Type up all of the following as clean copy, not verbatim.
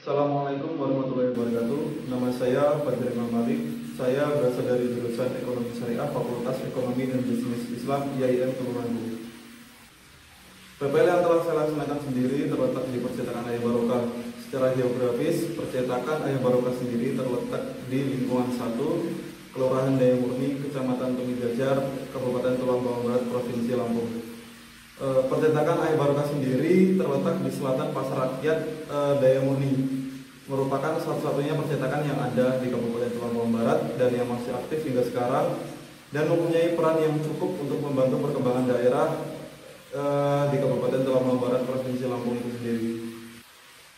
Assalamualaikum warahmatullahi wabarakatuh. Nama saya Fajri Malik. Saya berasal dari jurusan Ekonomi Syariah Fakultas Ekonomi dan Bisnis Islam IAIN Tulungagung. PPL yang telah saya laksanakan sendiri terletak di Percetakan Ayah Barokah. Secara geografis, Percetakan Ayah Barokah sendiri terletak di lingkungan 1, Kelurahan Daya Murni, Kecamatan Tumijajar, Kabupaten Tulang Bawang Barat, Provinsi Lampung. Percetakan Ayah Barokah sendiri terletak di selatan Pasar Rakyat Daya Murni, merupakan satu-satunya percetakan yang ada di Kabupaten Tulang Bawang Barat dan yang masih aktif hingga sekarang dan mempunyai peran yang cukup untuk membantu perkembangan daerah di Kabupaten Tulang Bawang Barat, Provinsi Lampung itu sendiri.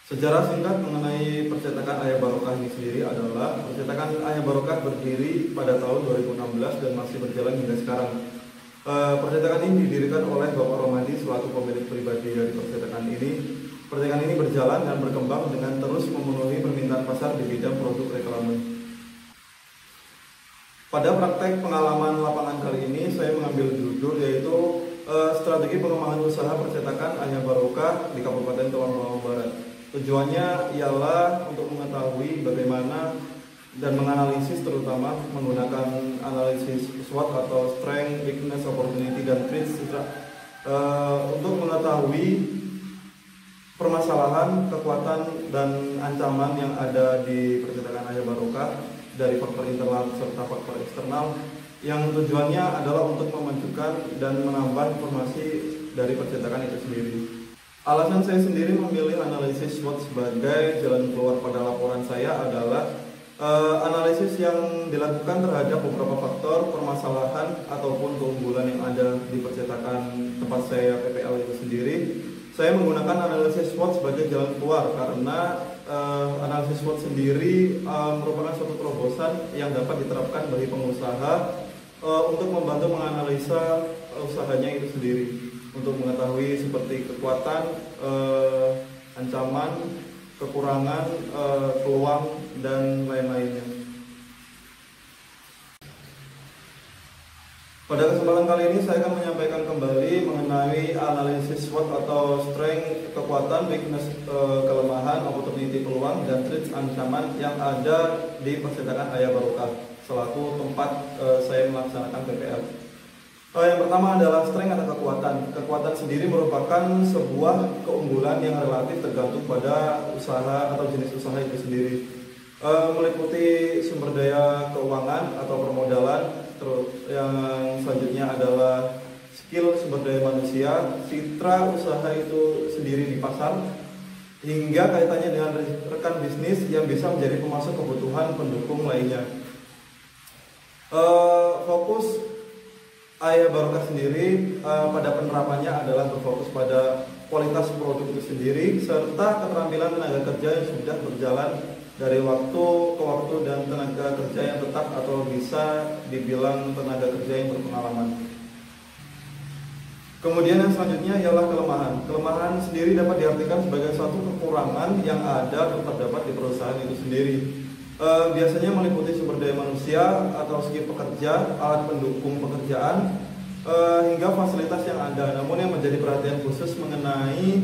Sejarah singkat mengenai percetakan Ayah Barokah ini sendiri adalah percetakan Ayah Barokah berdiri pada tahun 2016 dan masih berjalan hingga sekarang. Percetakan ini didirikan oleh Bapak Romadi selaku pemilik pribadi dari percetakan ini. Percetakan ini berjalan dan berkembang dengan terus memenuhi permintaan pasar di bidang produk reklame. Pada praktek pengalaman lapangan kali ini, saya mengambil judul yaitu strategi pengembangan usaha percetakan Ayah Barokah di Kabupaten Tulang Bawang Barat. Tujuannya ialah untuk mengetahui bagaimana dan menganalisis, terutama menggunakan analisis SWOT atau Strength, Weakness, Opportunity, dan Threats untuk mengetahui permasalahan, kekuatan, dan ancaman yang ada di percetakan Ayah Barokah dari faktor internal serta faktor eksternal yang tujuannya adalah untuk memajukan dan menambah informasi dari percetakan itu sendiri. Alasan saya sendiri memilih analisis SWOT sebagai jalan keluar pada laporan saya adalah analisis yang dilakukan terhadap beberapa faktor permasalahan ataupun keunggulan yang ada di percetakan tempat saya PPL itu sendiri. Saya menggunakan analisis SWOT sebagai jalan keluar karena analisis SWOT sendiri merupakan suatu terobosan yang dapat diterapkan bagi pengusaha untuk membantu menganalisa usahanya itu sendiri, untuk mengetahui seperti kekuatan, ancaman, kekurangan, peluang, dan lain-lainnya. Pada kesempatan kali ini saya akan menyampaikan kembali mengenai analisis SWOT atau strength, kekuatan, weakness, kelemahan, opportunity, peluang, dan threats, ancaman yang ada di percetakan Ayah Barokah selaku tempat saya melaksanakan PPL. Yang pertama adalah strength atau kekuatan. Kekuatan sendiri merupakan sebuah keunggulan yang relatif tergantung pada usaha atau jenis usaha itu sendiri. Meliputi sumber daya keuangan atau permodalan, terus yang selanjutnya adalah skill sumber daya manusia, citra usaha itu sendiri di pasar, hingga kaitannya dengan rekan bisnis yang bisa menjadi pemasok kebutuhan pendukung lainnya. Fokus Ayah Barokah sendiri pada penerapannya adalah berfokus pada kualitas produk itu sendiri serta keterampilan tenaga kerja yang sudah berjalan dari waktu ke waktu dan tenaga kerja yang tetap atau bisa dibilang tenaga kerja yang berpengalaman. Kemudian yang selanjutnya ialah kelemahan. Kelemahan sendiri dapat diartikan sebagai suatu kekurangan yang ada atau terdapat di perusahaan itu sendiri. Biasanya meliputi sumber daya manusia atau skill pekerja, alat pendukung pekerjaan, hingga fasilitas yang ada. Namun yang menjadi perhatian khusus mengenai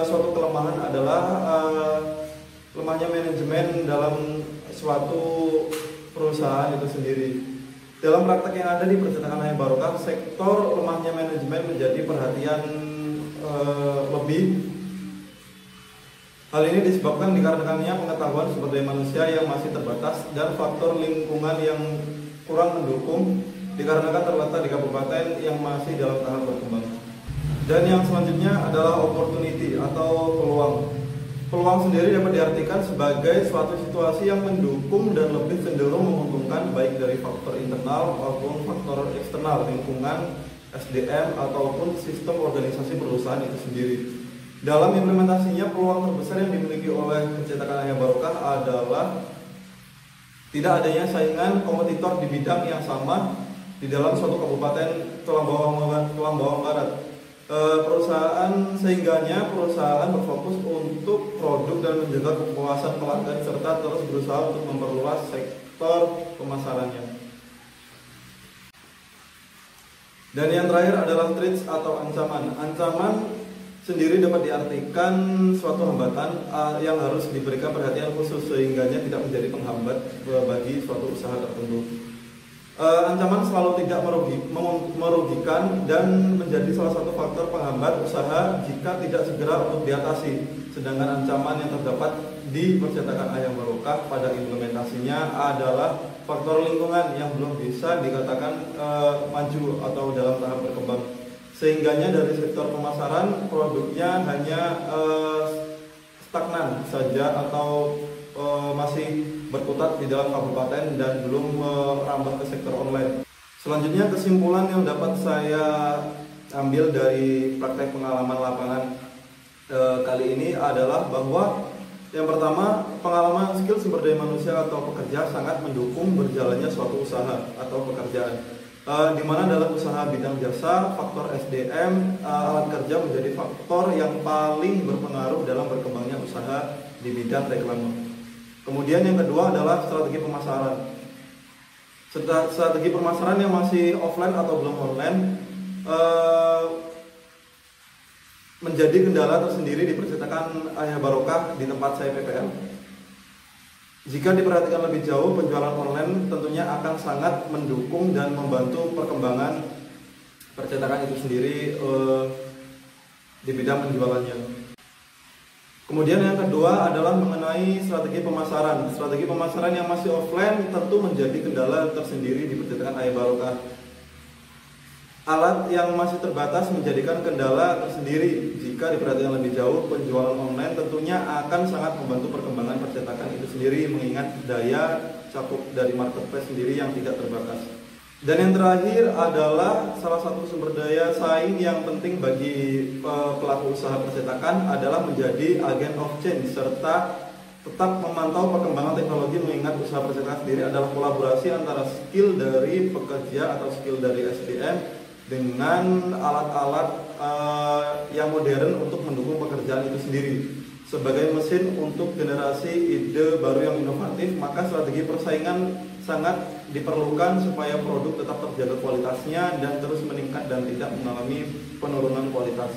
suatu kelemahan adalah lemahnya manajemen dalam suatu perusahaan itu sendiri. Dalam praktek yang ada di percetakan Ayah Barokah, sektor lemahnya manajemen menjadi perhatian lebih. Hal ini disebabkan dikarenakannya pengetahuan sumber daya manusia yang masih terbatas dan faktor lingkungan yang kurang mendukung dikarenakan terletak di kabupaten yang masih dalam tahap berkembang. Dan yang selanjutnya adalah opportunity atau peluang. Peluang sendiri dapat diartikan sebagai suatu situasi yang mendukung dan lebih cenderung menguntungkan baik dari faktor internal maupun faktor eksternal, lingkungan, SDM ataupun sistem organisasi perusahaan itu sendiri. Dalam implementasinya, peluang terbesar yang dimiliki oleh percetakan Ayah Barokah adalah tidak adanya saingan kompetitor di bidang yang sama di dalam suatu kabupaten Tulang Bawang Barat. Sehingganya perusahaan berfokus untuk produk dan menjaga kepuasan pelanggan serta terus berusaha untuk memperluas sektor pemasarannya. Dan yang terakhir adalah threats atau ancaman. Ancaman sendiri dapat diartikan suatu hambatan yang harus diberikan perhatian khusus sehingganya tidak menjadi penghambat bagi suatu usaha tertentu. Ancaman selalu tidak merugikan dan menjadi salah satu faktor penghambat usaha jika tidak segera untuk diatasi. Sedangkan ancaman yang terdapat di percetakan ayam barokah pada implementasinya adalah faktor lingkungan yang belum bisa dikatakan maju atau dalam tahap berkembang. Sehingganya dari sektor pemasaran produknya hanya stagnan saja atau masih berkutat di dalam kabupaten dan belum merambah ke sektor online. Selanjutnya kesimpulan yang dapat saya ambil dari praktek pengalaman lapangan kali ini adalah bahwa yang pertama, pengalaman skill sumber daya manusia atau pekerja sangat mendukung berjalannya suatu usaha atau pekerjaan. Di mana dalam usaha bidang jasa, faktor SDM, alat kerja menjadi faktor yang paling berpengaruh dalam berkembangnya usaha di bidang reklame. Kemudian yang kedua adalah strategi pemasaran. Strategi pemasaran yang masih offline atau belum online menjadi kendala tersendiri di percetakan ayam barokah di tempat saya PPL. Jika diperhatikan lebih jauh, penjualan online tentunya akan sangat mendukung dan membantu perkembangan percetakan itu sendiri di bidang penjualannya. Kemudian yang kedua adalah mengenai strategi pemasaran. Strategi pemasaran yang masih offline tentu menjadi kendala tersendiri di percetakan ayam barokah. Alat yang masih terbatas menjadikan kendala tersendiri. Jika diperhatikan lebih jauh, penjualan online tentunya akan sangat membantu perkembangan percetakan itu sendiri, mengingat daya cakup dari marketplace sendiri yang tidak terbatas. Dan yang terakhir adalah salah satu sumber daya saing yang penting bagi pelaku usaha percetakan adalah menjadi agen of change serta tetap memantau perkembangan teknologi, mengingat usaha percetakan sendiri adalah kolaborasi antara skill dari pekerja atau skill dari SDM dengan alat-alat yang modern untuk mendukung pekerjaan itu sendiri. Sebagai mesin untuk generasi ide baru yang inovatif, maka strategi persaingan sangat diperlukan supaya produk tetap terjaga kualitasnya dan terus meningkat dan tidak mengalami penurunan kualitas.